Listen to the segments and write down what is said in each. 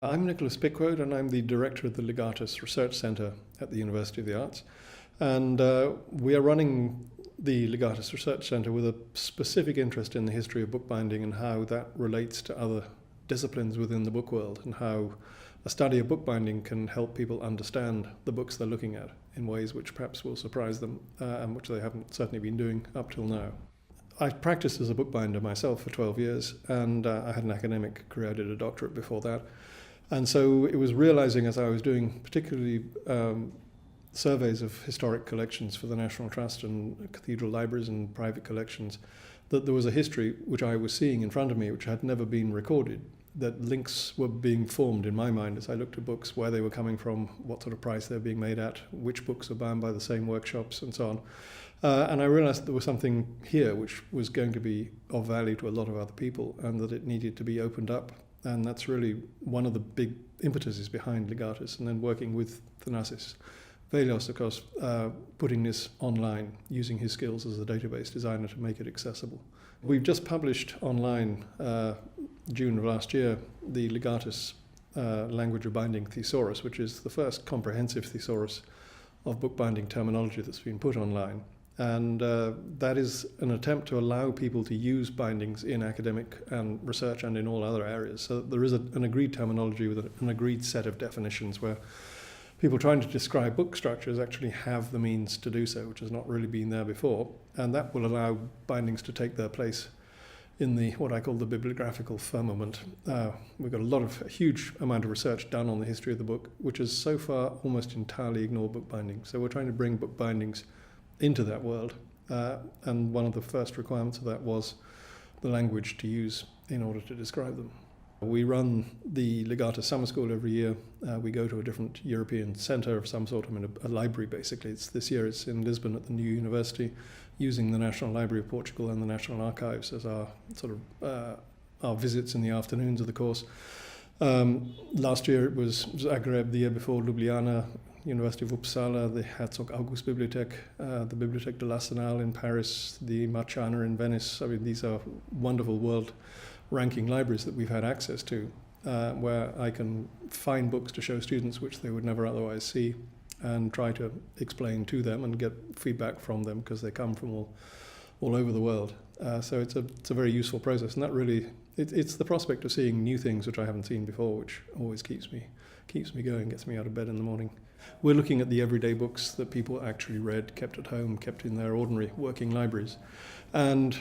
I'm Nicholas Pickwoad, and I'm the director of the Ligatus Research Centre at the University of the Arts. And we are running the Ligatus Research Centre with a specific interest in the history of bookbinding and how that relates to other disciplines within the book world, and how a study of bookbinding can help people understand the books they're looking at in ways which perhaps will surprise them, and which they haven't certainly been doing up till now. I practiced as a bookbinder myself for 12 years, and I had an academic career. I did a doctorate before that. And so it was realizing, as I was doing particularly surveys of historic collections for the National Trust and cathedral libraries and private collections, that there was a history which I was seeing in front of me which had never been recorded, that links were being formed in my mind as I looked at books, where they were coming from, what sort of price they were being made at, which books were bound by the same workshops, and so on. And I realized that there was something here which was going to be of value to a lot of other people, and that it needed to be opened up. And that's really one of the big impetuses behind Ligatus, and then working with Thanasis Velios, of course, putting this online, using his skills as a database designer to make it accessible. We've just published online, June of last year, the Ligatus Language of Binding Thesaurus, which is the first comprehensive thesaurus of bookbinding terminology that's been put online. And that is an attempt to allow people to use bindings in academic and research and in all other areas. So there is an agreed terminology with an agreed set of definitions where people trying to describe book structures actually have the means to do so, which has not really been there before. And that will allow bindings to take their place in the what I call the bibliographical firmament. We've got a huge amount of research done on the history of the book, which has so far almost entirely ignored bookbinding. So we're trying to bring bookbindings into that world, and one of the first requirements of that was the language to use in order to describe them. We run the Ligatus Summer School every year. We go to a different European centre of some sort, a library basically. This year it's in Lisbon at the new university, using the National Library of Portugal and the National Archives as our our visits in the afternoons of the course. Last year it was Zagreb, the year before Ljubljana, University of Uppsala, the Herzog August Bibliothek, the Bibliothèque de l'Arsenal in Paris, the Marciana in Venice. I mean, these are wonderful world-ranking libraries that we've had access to, where I can find books to show students which they would never otherwise see, and try to explain to them and get feedback from them, because they come from all over the world. So it's a very useful process, and that really it's the prospect of seeing new things which I haven't seen before, which always keeps me going, gets me out of bed in the morning. We're looking at the everyday books that people actually read, kept at home, kept in their ordinary working libraries. And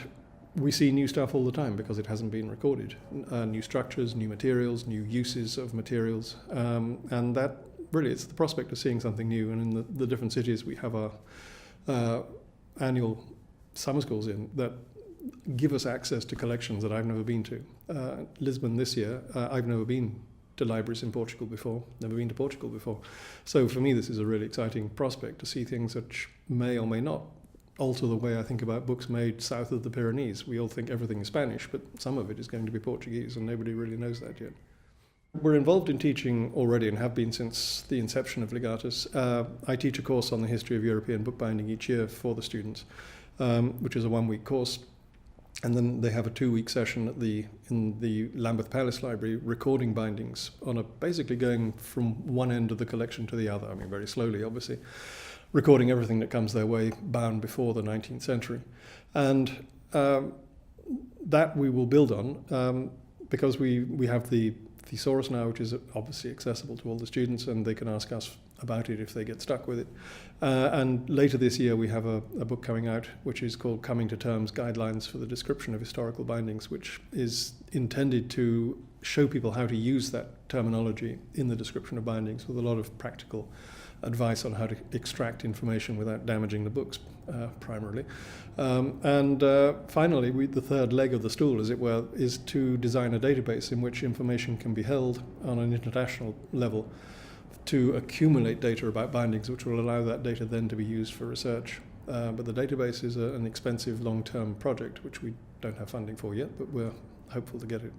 we see new stuff all the time because it hasn't been recorded. New structures, new materials, new uses of materials. And that really, it's the prospect of seeing something new. And in the different cities we have our annual summer schools in that give us access to collections that I've never been to. Lisbon this year, I've never been to libraries in Portugal before, never been to Portugal before. So for me this is a really exciting prospect to see things which may or may not alter the way I think about books made south of the Pyrenees. We all think everything is Spanish, but some of it is going to be Portuguese, and nobody really knows that yet. We're involved in teaching already, and have been since the inception of Ligatus. I teach a course on the history of European bookbinding each year for the students, which is a one-week course. And then they have a 2-week session in the Lambeth Palace Library, recording bindings on basically going from one end of the collection to the other. I mean, very slowly, obviously, recording everything that comes their way, bound before the 19th century. And that we will build on, because we have the thesaurus now, which is obviously accessible to all the students, and they can ask us about it if they get stuck with it. And later this year we have a book coming out which is called Coming to Terms: Guidelines for the Description of Historical Bindings, which is intended to show people how to use that terminology in the description of bindings, with a lot of practical advice on how to extract information without damaging the books, primarily. And finally, the third leg of the stool, as it were, is to design a database in which information can be held on an international level to accumulate data about bindings, which will allow that data then to be used for research. But the database is an expensive long-term project, which we don't have funding for yet, but we're hopeful to get it.